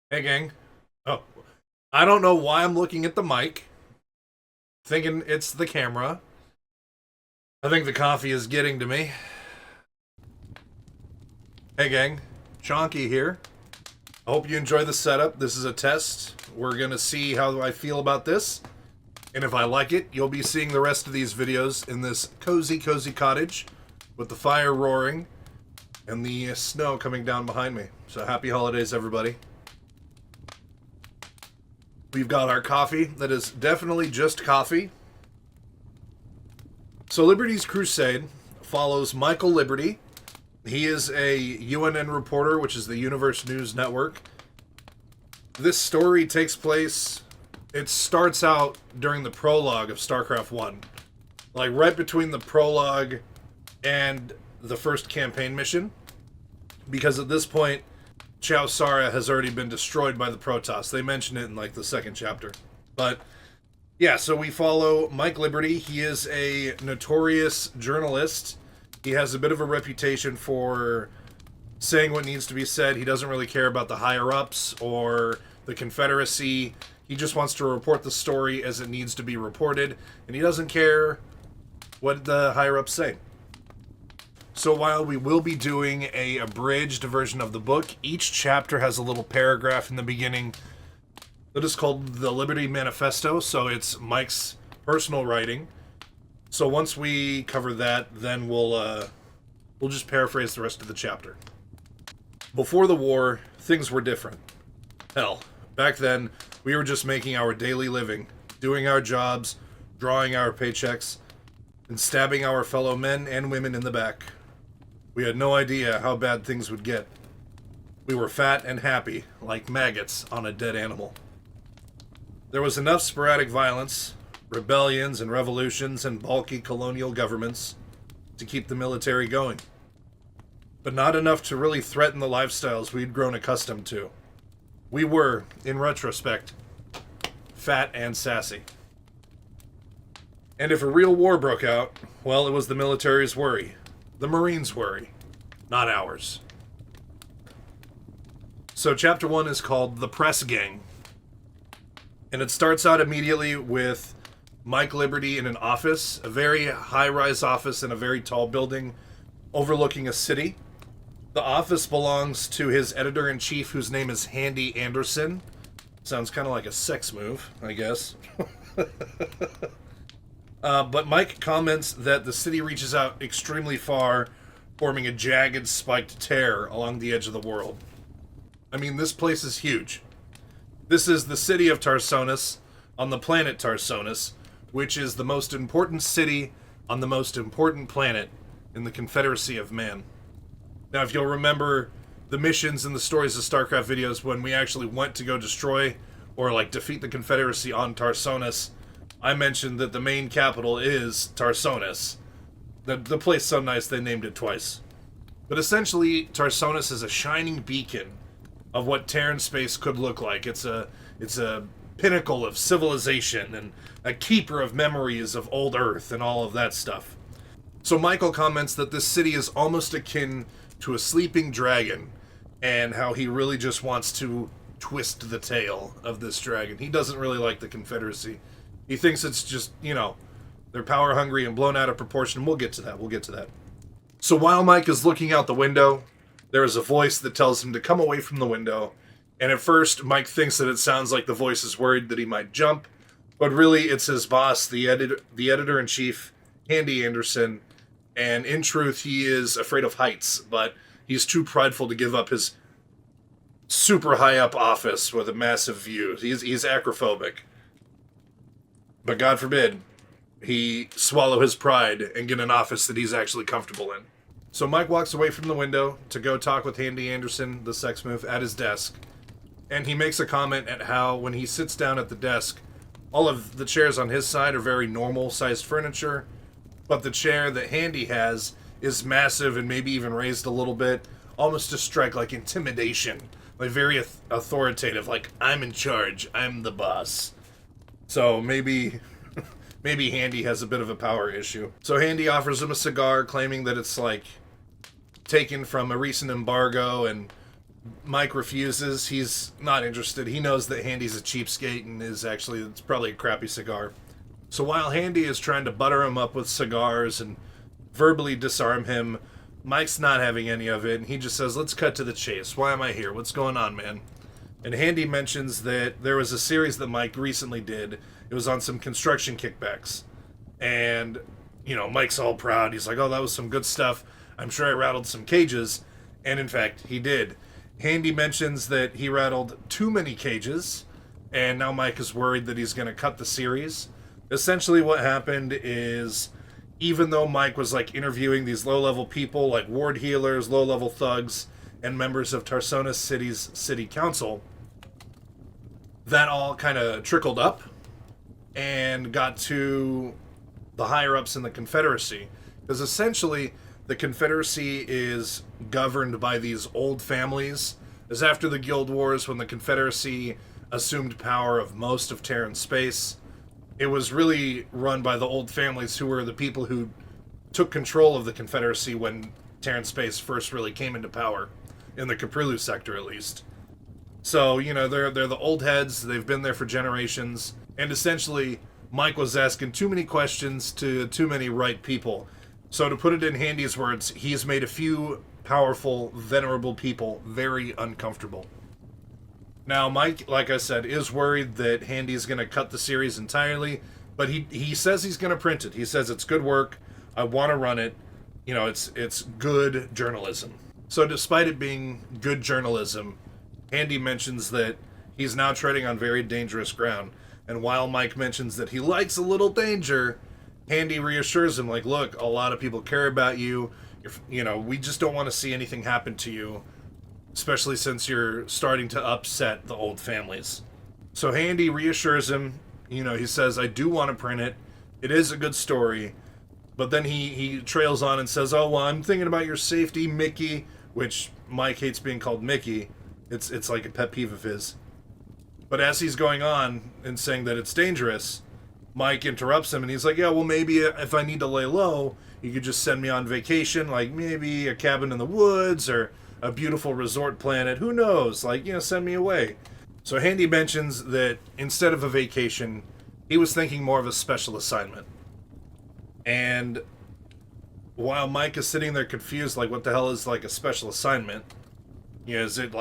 Hey, gang. Oh, I don't know why I'm looking at the mic, thinking it's the camera. I think the coffee is getting to me. Hey, gang. Chonky here. I hope you enjoy the setup. This is a test. We're going to see how I feel about this. And if I like it, you'll be seeing the rest of these videos in this cozy, cozy cottage with the fire roaring and the snow coming down behind me. So happy holidays, everybody. We've got our coffee that is definitely just coffee. So Liberty's Crusade follows Michael Liberty. He is a UNN reporter, which is the Universe News Network. This story takes place, it starts out during the prologue of Starcraft 1. Like right between the prologue and the first campaign mission. Because at this point, Chao Sara has already been destroyed by the Protoss. They mention it in like the second chapter. But yeah, so we follow Mike Liberty. He is a notorious journalist. He has a bit of a reputation for saying what needs to be said. He doesn't really care about the higher-ups or the Confederacy. He just wants to report the story as it needs to be reported, and he doesn't care what the higher-ups say. So while we will be doing a abridged version of the book, each chapter has a little paragraph in the beginning that is called the Liberty Manifesto. So it's Mike's personal writing. So once we cover that, then we'll just paraphrase the rest of the chapter. Before the war, things were different. Hell, back then, we were just making our daily living, doing our jobs, drawing our paychecks, and stabbing our fellow men and women in the back. We had no idea how bad things would get. We were fat and happy, like maggots on a dead animal. There was enough sporadic violence, rebellions and revolutions and bulky colonial governments to keep the military going. But not enough to really threaten the lifestyles we'd grown accustomed to. We were, in retrospect, fat and sassy. And if a real war broke out, well, it was the military's worry. The Marines' worry, not ours. So chapter 1 is called The Press Gang. And it starts out immediately with Mike Liberty in an office, a very high-rise office in a very tall building overlooking a city. The office belongs to his editor-in-chief, whose name is Handy Anderson. Sounds kind of like a sex move, I guess. But Mike comments that the city reaches out extremely far, forming a jagged, spiked tear along the edge of the world. I mean, this place is huge. This is the city of Tarsonis, on the planet Tarsonis, which is the most important city on the most important planet in the Confederacy of Man. Now, if you'll remember the missions and the stories of StarCraft videos, when we actually went to go destroy or like defeat the Confederacy on Tarsonis, I mentioned that the main capital is Tarsonis. The place so nice they named it twice. But essentially, Tarsonis is a shining beacon of what Terran space could look like. It's a pinnacle of civilization and a keeper of memories of old Earth and all of that stuff. So Michael comments that this city is almost akin to a sleeping dragon, and how he really just wants to twist the tail of this dragon. He doesn't really like the Confederacy. He thinks it's just, they're power hungry and blown out of proportion. We'll get to that. So while Mike is looking out the window, there is a voice that tells him to come away from the window. And at first, Mike thinks that it sounds like the voice is worried that he might jump. But really, it's his boss, the editor-in-chief, Handy Anderson. And in truth, he is afraid of heights. But he's too prideful to give up his super high-up office with a massive view. He's acrophobic. But God forbid he swallow his pride and get an office that he's actually comfortable in. So Mike walks away from the window to go talk with Handy Anderson, the sex move, at his desk. And he makes a comment at how when he sits down at the desk, all of the chairs on his side are very normal-sized furniture, but the chair that Handy has is massive and maybe even raised a little bit, almost to strike like intimidation, like very authoritative, like I'm in charge, I'm the boss. So maybe Handy has a bit of a power issue. So Handy offers him a cigar, claiming that it's like taken from a recent embargo and Mike refuses. He's not interested. He knows that Handy's a cheapskate and it's probably a crappy cigar. So while Handy is trying to butter him up with cigars and verbally disarm him, Mike's not having any of it, and he just says, let's cut to the chase. Why am I here? What's going on, man? And Handy mentions that there was a series that Mike recently did. It was on some construction kickbacks. And, Mike's all proud. He's like, oh, that was some good stuff. I'm sure I rattled some cages. And in fact, he did. Handy mentions that he rattled too many cages, and now Mike is worried that he's going to cut the series. Essentially what happened is, even though Mike was interviewing these low-level people like ward healers, low-level thugs, and members of Tarsonis City's city council, that all kind of trickled up and got to the higher-ups in the Confederacy. Because essentially, the Confederacy is governed by these old families. As after the Guild Wars, when the Confederacy assumed power of most of Terran space, it was really run by the old families who were the people who took control of the Confederacy when Terran space first really came into power, in the Caprilu sector at least. So, they're the old heads, they've been there for generations, and essentially, Mike was asking too many questions to too many right people. So to put it in Handy's words, he's made a few powerful, venerable people very uncomfortable. Now, Mike, like I said, is worried that Handy's going to cut the series entirely, but he says he's going to print it. He says it's good work, I want to run it, it's good journalism. So despite it being good journalism, Handy mentions that he's now treading on very dangerous ground. And while Mike mentions that he likes a little danger, Handy reassures him, look, a lot of people care about you. We just don't want to see anything happen to you, especially since you're starting to upset the old families. So Handy reassures him. He says, I do want to print it. It is a good story. But then he trails on and says, oh, well, I'm thinking about your safety, Mickey, which Mike hates being called Mickey. It's like a pet peeve of his. But as he's going on and saying that it's dangerous, Mike interrupts him and he's like, yeah, well, maybe if I need to lay low, you could just send me on vacation, maybe a cabin in the woods or a beautiful resort planet. Who knows? Send me away. So Handy mentions that instead of a vacation, he was thinking more of a special assignment. And while Mike is sitting there confused, what the hell is a special assignment? Is it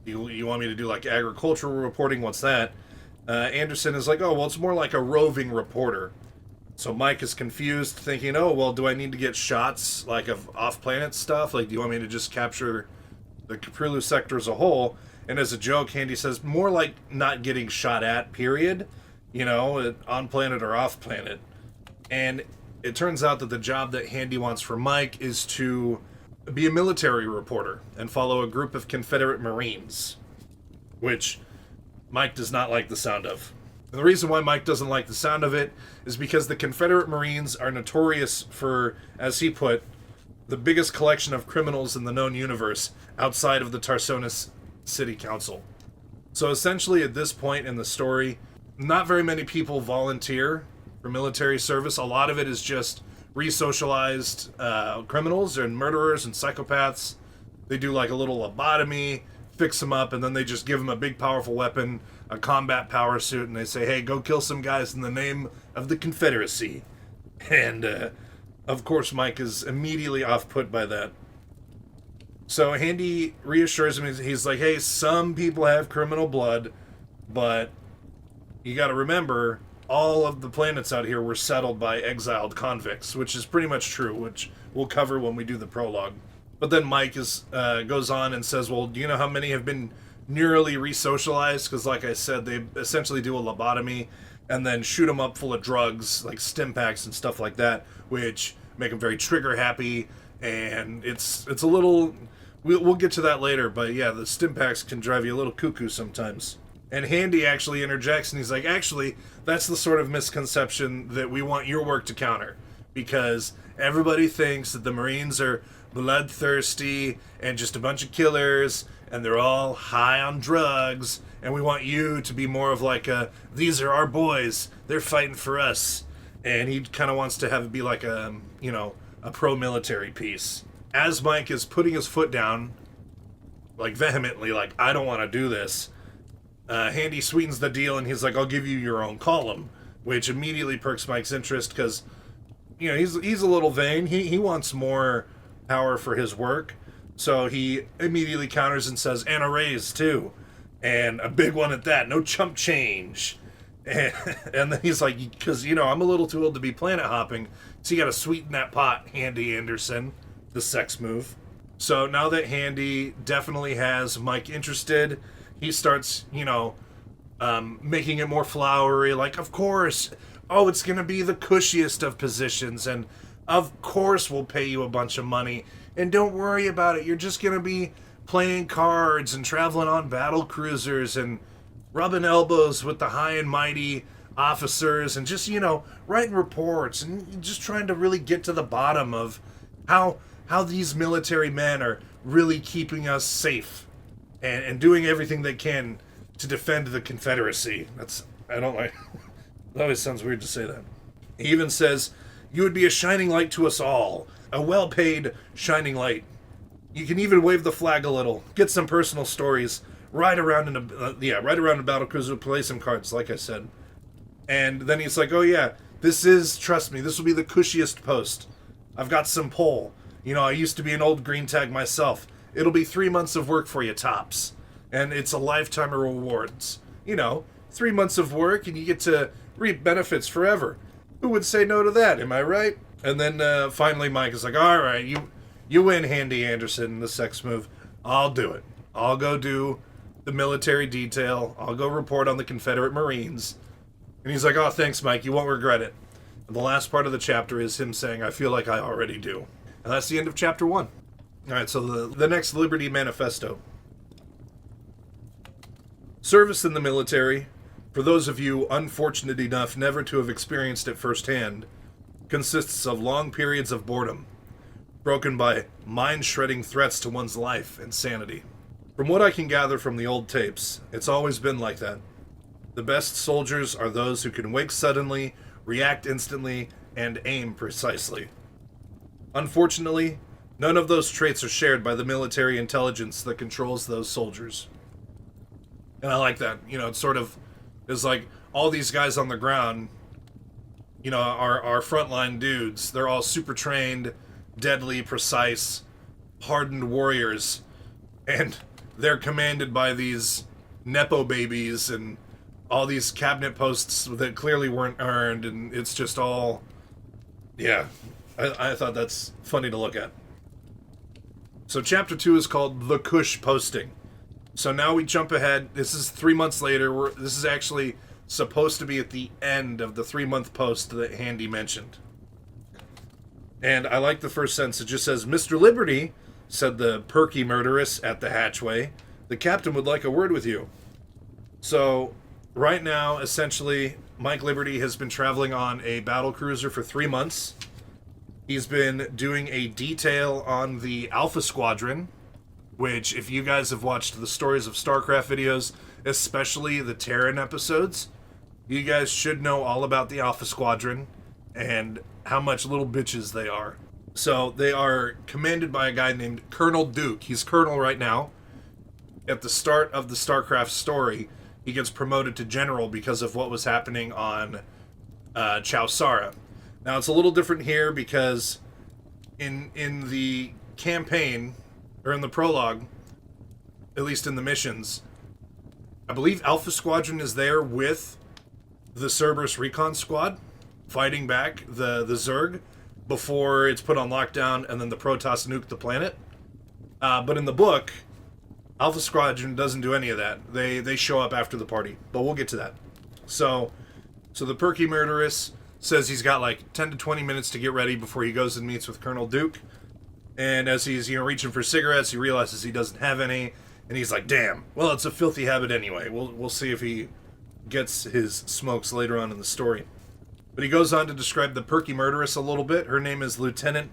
you want me to do agricultural reporting? What's that? Anderson is like, oh, well, it's more like a roving reporter. So Mike is confused, thinking, oh, well, do I need to get shots of off-planet stuff? Do you want me to just capture the Caprilu sector as a whole? And as a joke, Handy says, more like not getting shot at, period. On planet or off planet. And it turns out that the job that Handy wants for Mike is to be a military reporter and follow a group of Confederate Marines, which Mike does not like the sound of. And the reason why Mike doesn't like the sound of it is because the Confederate Marines are notorious for, as he put, the biggest collection of criminals in the known universe outside of the Tarsonis City Council. So essentially at this point in the story, not very many people volunteer for military service. A lot of it is just re-socialized criminals and murderers and psychopaths. They do a little lobotomy, fix them up, and then they just give them a big powerful weapon, a combat power suit, and they say, hey, go kill some guys in the name of the Confederacy. And of course Mike is immediately off-put by that. So Handy reassures him. He's like, hey, some people have criminal blood, but you gotta remember, all of the planets out here were settled by exiled convicts, which is pretty much true, which we'll cover when we do the prologue. But then Mike goes on and says, well, do you know how many have been nearly re-socialized? Because like I said, they essentially do a lobotomy and then shoot them up full of drugs, like stim packs and stuff like that, which make them very trigger happy. And it's a little... We'll get to that later, but yeah, the stim packs can drive you a little cuckoo sometimes. And Handy actually interjects, and he's like, actually, that's the sort of misconception that we want your work to counter. Because everybody thinks that the Marines are bloodthirsty and just a bunch of killers, and they're all high on drugs, and we want you to be more of these are our boys, they're fighting for us. And he kind of wants to have it be a pro-military piece. As Mike is putting his foot down, like vehemently, like, I don't want to do this. Handy sweetens the deal, and he's like, I'll give you your own column, which immediately perks Mike's interest because, you know, he's a little vain. He wants more power for his work, so he immediately counters and says, and a raise too, and a big one at that. No chump change. And then he's like, because, you know, I'm a little too old to be planet hopping, so you got to sweeten that pot, Handy Anderson, the sex move. So now that Handy definitely has Mike interested, he starts, you know, making it more flowery, like, of course, oh, it's going to be the cushiest of positions, and of course we'll pay you a bunch of money, and don't worry about it, you're just going to be playing cards and traveling on battle cruisers and rubbing elbows with the high and mighty officers and just, you know, writing reports and just trying to really get to the bottom of how these military men are really keeping us safe and doing everything they can to defend the Confederacy. I don't like, it always sounds weird to say that. He even says, you would be a shining light to us all, a well-paid shining light. You can even wave the flag a little, get some personal stories, ride around in a battle cruiser, play some cards, like I said. And then he's like, oh yeah, trust me, this will be the cushiest post. I've got some pull. You know, I used to be an old green tag myself. It'll be 3 months of work for you, tops. And it's a lifetime of rewards. You know, 3 months of work and you get to reap benefits forever. Who would say no to that, am I right? And then finally Mike is like, all right, you win, Handy Anderson, the sex move. I'll do it. I'll go do the military detail. I'll go report on the Confederate Marines. And he's like, oh, thanks, Mike. You won't regret it. And the last part of the chapter is him saying, I feel like I already do. And that's the end of chapter 1. All right, so the next Liberty Manifesto. Service in the military, for those of you unfortunate enough never to have experienced it firsthand, consists of long periods of boredom, broken by mind-shredding threats to one's life and sanity. From what I can gather from the old tapes, it's always been like that. The best soldiers are those who can wake suddenly, react instantly, and aim precisely. Unfortunately, none of those traits are shared by the military intelligence that controls those soldiers. And I like that. You know, it sort of is like all these guys on the ground, you know, are frontline dudes. They're all super trained, deadly, precise, hardened warriors. And they're commanded by these Nepo babies and all these cabinet posts that clearly weren't earned, and it's just all, yeah, I thought that's funny to look at. So chapter 2 is called The Cush Posting. So now we jump ahead. This is 3 months later. This is actually supposed to be at the end of the 3-month post that Handy mentioned. And I like the first sentence. It just says, Mr. Liberty, said the perky murderess at the hatchway, the captain would like a word with you. So right now, essentially, Mike Liberty has been traveling on a battle cruiser for 3 months. He's been doing a detail on the Alpha Squadron, which, if you guys have watched the Stories of Starcraft videos, especially the Terran episodes, you guys should know all about the Alpha Squadron and how much little bitches they are. So they are commanded by a guy named Colonel Duke. He's colonel right now. At the start of the StarCraft story, he gets promoted to general because of what was happening on Chowsara. Now, it's a little different here because in the campaign, or in the prologue, at least in the missions, I believe Alpha Squadron is there with the Cerberus Recon Squad, fighting back the Zerg before it's put on lockdown and then the Protoss nuke the planet. But in the book, Alpha Squadron doesn't do any of that. They show up after the party, but we'll get to that. So the perky murderess says he's got like 10 to 20 minutes to get ready before he goes and meets with Colonel Duke. And as he's, reaching for cigarettes, he realizes he doesn't have any, and he's like, damn, well, it's a filthy habit anyway. We'll see if he gets his smokes later on in the story. But he goes on to describe the perky murderess a little bit. Her name is Lieutenant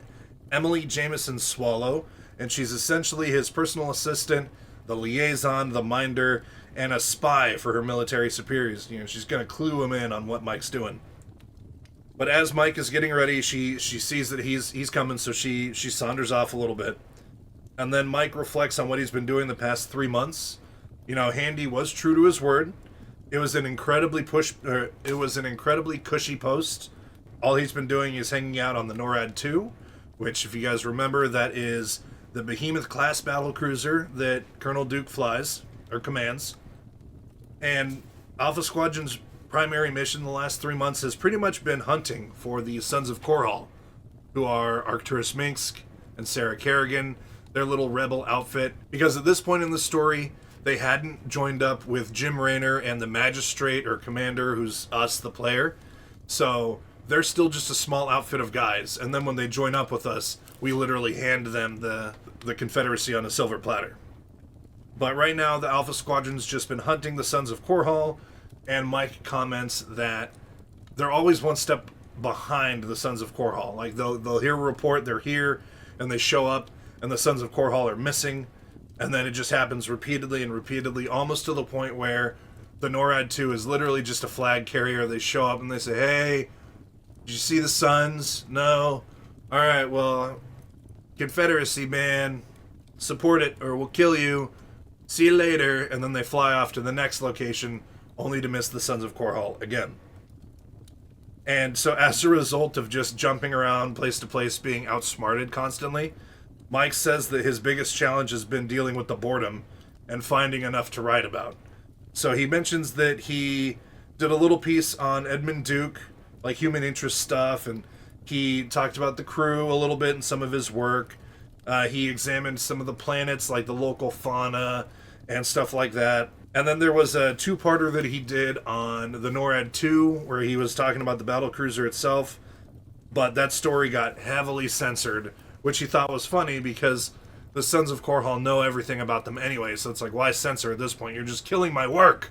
Emily Jameson Swallow, and she's essentially his personal assistant, the liaison, the minder, and a spy for her military superiors. She's going to clue him in on what Mike's doing. But as Mike is getting ready, she sees that he's coming, so she saunters off a little bit. And then Mike reflects on what he's been doing the past 3 months. You know, Handy was true to his word. It was an incredibly cushy post. All he's been doing is hanging out on the NORAD 2, which, if you guys remember, that is the Behemoth class battle cruiser that Colonel Duke flies or commands. And Alpha Squadron's primary mission the last 3 months has pretty much been hunting for the Sons of Korhal, who are Arcturus Minsk and Sarah Kerrigan, their little rebel outfit. Because at this point in the story, they hadn't joined up with Jim Raynor and the Magistrate or Commander, who's us, the player. So they're still just a small outfit of guys. And then when they join up with us, we literally hand them the Confederacy on a silver platter. But right now, the Alpha Squadron's just been hunting the Sons of Korhal, and Mike comments that they're always one step behind the Sons of Korhal. Like, they'll hear a report, they're here, and they show up, and the Sons of Korhal are missing, and then it just happens repeatedly and repeatedly, almost to the point where the NORAD 2 is literally just a flag carrier. They show up and they say, hey, did you see the Sons? No? Alright, well, Confederacy, man, support it or we'll kill you. See you later. And then they fly off to the next location, only to miss the Sons of Korhal again. And so as a result of just jumping around place to place, being outsmarted constantly, Mike says that his biggest challenge has been dealing with the boredom and finding enough to write about. So he mentions that he did a little piece on Edmund Duke, like human interest stuff, and he talked about the crew a little bit in some of his work. He examined some of the planets, like the local fauna and stuff like that. And then there was a two-parter that he did on the NORAD 2, where he was talking about the battlecruiser itself. But that story got heavily censored, which he thought was funny because the Sons of Korhal know everything about them anyway. So it's like, why censor at this point? You're just killing my work.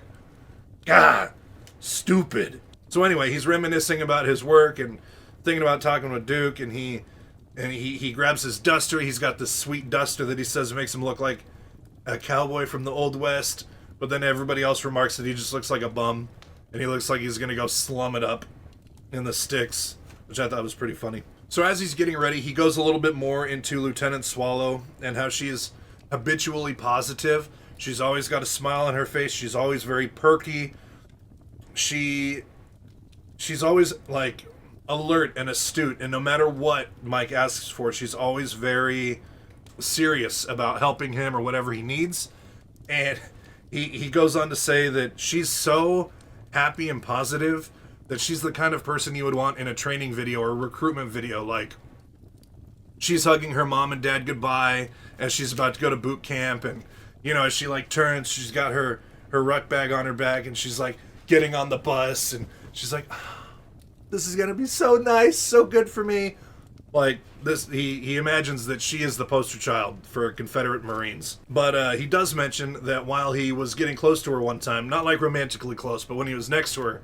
God, stupid. So anyway, he's reminiscing about his work and thinking about talking with Duke, and he grabs his duster. He's got this sweet duster that he says makes him look like a cowboy from the Old West, but then everybody else remarks that he just looks like a bum, and he looks like he's gonna go slum it up in the sticks, which I thought was pretty funny. So as he's getting ready, he goes a little bit more into Lieutenant Swallow and how she is habitually positive. She's always got a smile on her face. She's always very perky. She's always like alert and astute, and no matter what Mike asks for, she's always very serious about helping him or whatever he needs. And he goes on to say that she's so happy and positive that she's the kind of person you would want in a training video or a recruitment video. Like, she's hugging her mom and dad goodbye as she's about to go to boot camp, and you know, as she like turns, she's got her ruck bag on her back, and she's like getting on the bus, and she's like, this is gonna be so nice, so good for me. Like, this, he imagines that she is the poster child for Confederate Marines. But he does mention that while he was getting close to her one time, not like romantically close, but when he was next to her,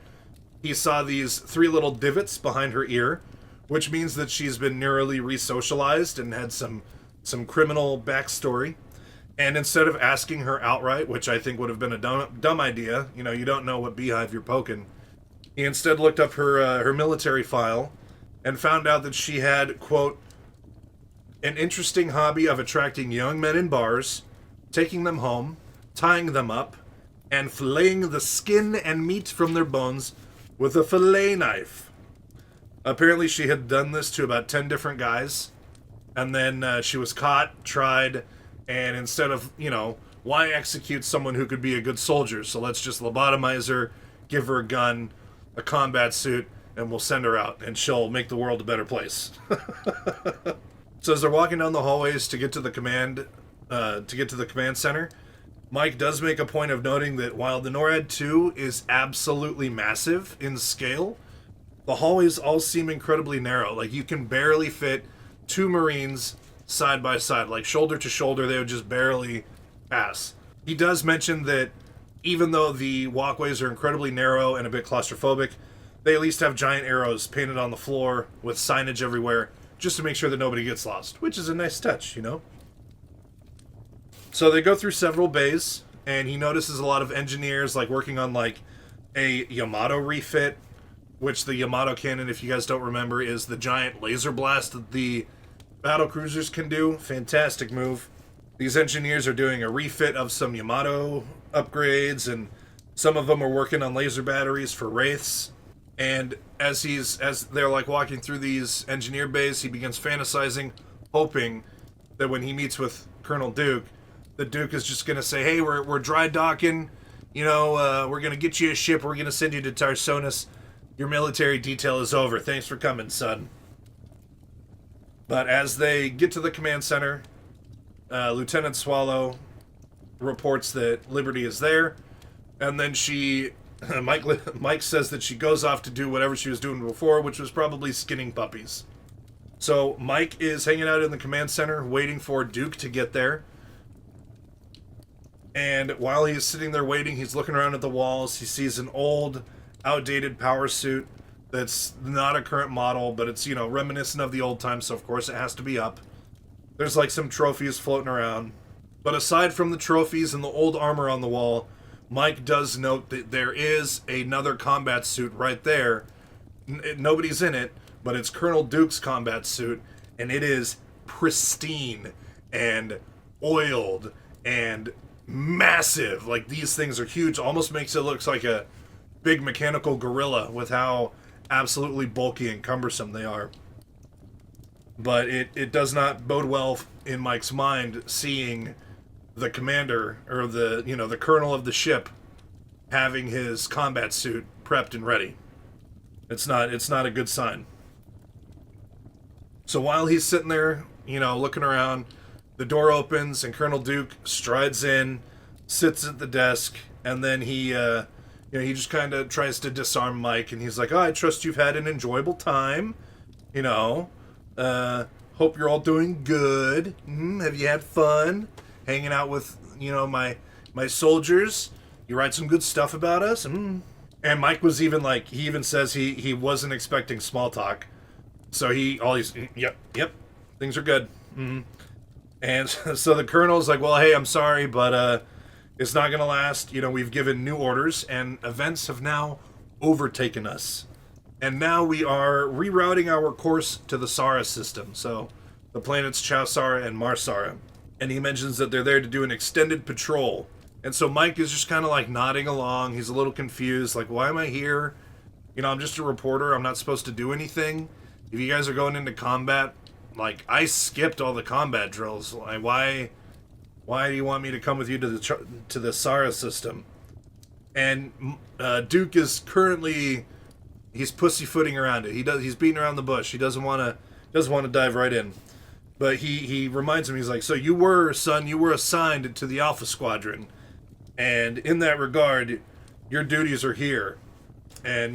he saw these 3 little divots behind her ear, which means that she's been neurally resocialized and had some criminal backstory. And instead of asking her outright, which I think would have been a dumb idea, you know, you don't know what beehive you're poking, he instead looked up her military file and found out that she had, quote, an interesting hobby of attracting young men in bars, taking them home, tying them up, and filleting the skin and meat from their bones with a fillet knife. Apparently she had done this to about 10 different guys, and then she was caught, tried, and instead of, you know, why execute someone who could be a good soldier? So let's just lobotomize her, give her a gun, a combat suit, and we'll send her out, and she'll make the world a better place. So as they're walking down the hallways to get to the command center, Mike does make a point of noting that while the NORAD 2 is absolutely massive in scale, the hallways all seem incredibly narrow. Like, you can barely fit 2 Marines side by side. Like, shoulder to shoulder, they would just barely pass. He does mention that even though the walkways are incredibly narrow and a bit claustrophobic, they at least have giant arrows painted on the floor with signage everywhere, just to make sure that nobody gets lost, which is a nice touch, you know? So they go through several bays, and he notices a lot of engineers, like, working on, like, a Yamato refit, which the Yamato cannon, if you guys don't remember, is the giant laser blast that the battle cruisers can do. Fantastic move. These engineers are doing a refit of some Yamato upgrades, and some of them are working on laser batteries for wraiths. And as they're like walking through these engineer bays, he begins fantasizing, hoping that when he meets with Colonel Duke, the Duke is just gonna say, "Hey, we're dry docking. We're gonna get you a ship. We're gonna send you to Tarsonis. Your military detail is over. Thanks for coming, son." But as they get to the command center, Lieutenant Swallow reports that Liberty is there, and then Mike says that she goes off to do whatever she was doing before, which was probably skinning puppies. So Mike is hanging out in the command center, waiting for Duke to get there. And while he's sitting there waiting, he's looking around at the walls. He sees an old, outdated power suit that's not a current model, but it's, reminiscent of the old times, so of course it has to be up. There's like some trophies floating around. But aside from the trophies and the old armor on the wall, Mike does note that there is another combat suit right there. Nobody's in it, but it's Colonel Duke's combat suit, and it is pristine and oiled and massive. Like, these things are huge. Almost makes it look like a big mechanical gorilla with how absolutely bulky and cumbersome they are. But it does not bode well in Mike's mind seeing the commander, or the colonel of the ship, having his combat suit prepped and ready. It's not a good sign. So while he's sitting there, looking around, the door opens and Colonel Duke strides in, sits at the desk, and then he just kind of tries to disarm Mike, and he's like, "Oh, I trust you've had an enjoyable time. Hope you're all doing good. Have you had fun hanging out with, my soldiers? You write some good stuff about us?" And Mike was even like, he even says he wasn't expecting small talk. So yep, things are good. And so the colonel's like, "Well, hey, I'm sorry, but it's not going to last. We've given new orders, and events have now overtaken us. And now we are rerouting our course to the Sara system." So the planets Chowsara and Marsara. And he mentions that they're there to do an extended patrol. And so Mike is just kind of like nodding along. He's a little confused, like, why am I here? I'm just a reporter. I'm not supposed to do anything. If you guys are going into combat, like, I skipped all the combat drills. Like, why do you want me to come with you to the Sara system? And Duke is currently, he's pussyfooting around it. He's beating around the bush. He doesn't want to dive right in. But he reminds him, he's like, "So you were assigned to the Alpha Squadron. And in that regard, your duties are here. And,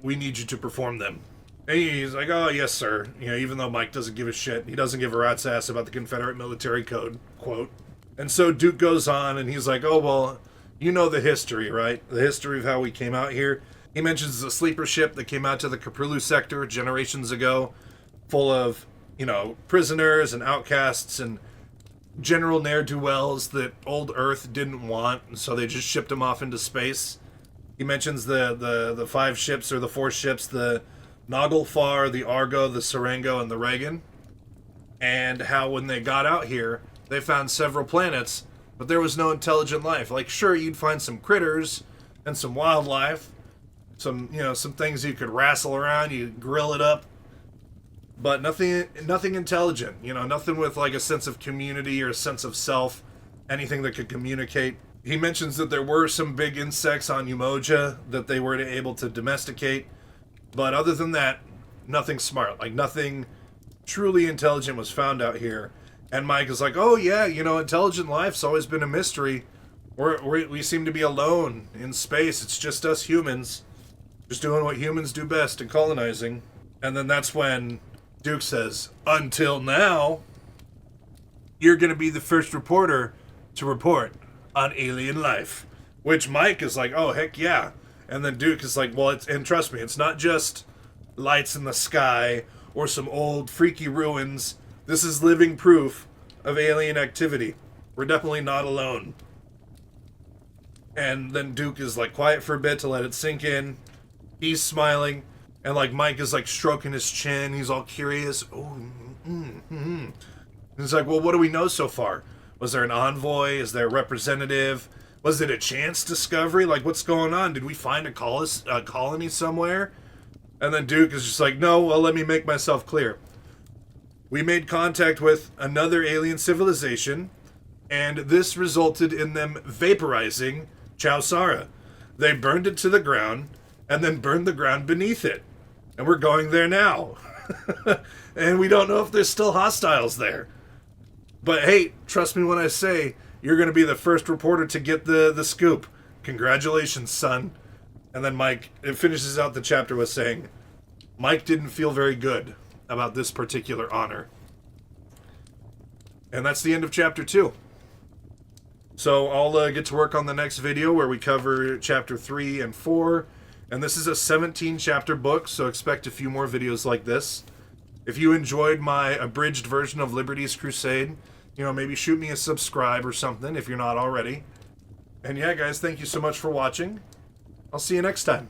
we need you to perform them." And he's like, "Oh, yes, sir." Even though Mike doesn't give a shit. He doesn't give a rat's ass about the Confederate military code, quote. And so Duke goes on, and he's like, "Oh, well, you know the history, right? The history of how we came out here." He mentions a sleeper ship that came out to the Caprilu sector generations ago, full of, prisoners and outcasts and general ne'er-do-wells that old Earth didn't want, and so they just shipped them off into space. He mentions the 5 ships, or the 4 ships, the Naglfar, the Argo, the Serengo, and the Reagan, and how when they got out here, they found several planets, but there was no intelligent life. Like, sure, you'd find some critters and some wildlife, some things you could wrestle around, you grill it up, but nothing intelligent. Nothing with like a sense of community or a sense of self, anything that could communicate. He mentions that there were some big insects on Umoja that they were able to domesticate, but other than that, nothing smart. Like, nothing truly intelligent was found out here. And Mike is like, "Oh yeah, intelligent life's always been a mystery. We seem to be alone in space. It's just us humans, just doing what humans do best in colonizing." And then that's when Duke says, "Until now, you're going to be the first reporter to report on alien life." Which Mike is like, "Oh, heck yeah." And then Duke is like, "Well, and trust me, it's not just lights in the sky or some old freaky ruins. This is living proof of alien activity. We're definitely not alone." And then Duke is like quiet for a bit to let it sink in. He's smiling, and like Mike is like stroking his chin. He's all curious. "Oh, He's like, "Well, what do we know so far? Was there an envoy? Is there a representative? Was it a chance discovery? Like, what's going on? Did we find a colony somewhere? And then Duke is just like, no, well, let me make myself clear. We made contact with another alien civilization, and this resulted in them vaporizing Chowsara. They burned it to the ground, and then burned the ground beneath it. And we're going there now. And we don't know if there's still hostiles there. But hey, trust me when I say, you're going to be the first reporter to get the scoop. Congratulations, son. And then Mike, it finishes out the chapter with saying, Mike didn't feel very good about this particular honor. And that's the end of chapter 2. So I'll get to work on the next video where we cover chapter 3 and 4. And this is a 17-chapter book, so expect a few more videos like this. If you enjoyed my abridged version of Liberty's Crusade, maybe shoot me a subscribe or something if you're not already. And yeah, guys, thank you so much for watching. I'll see you next time.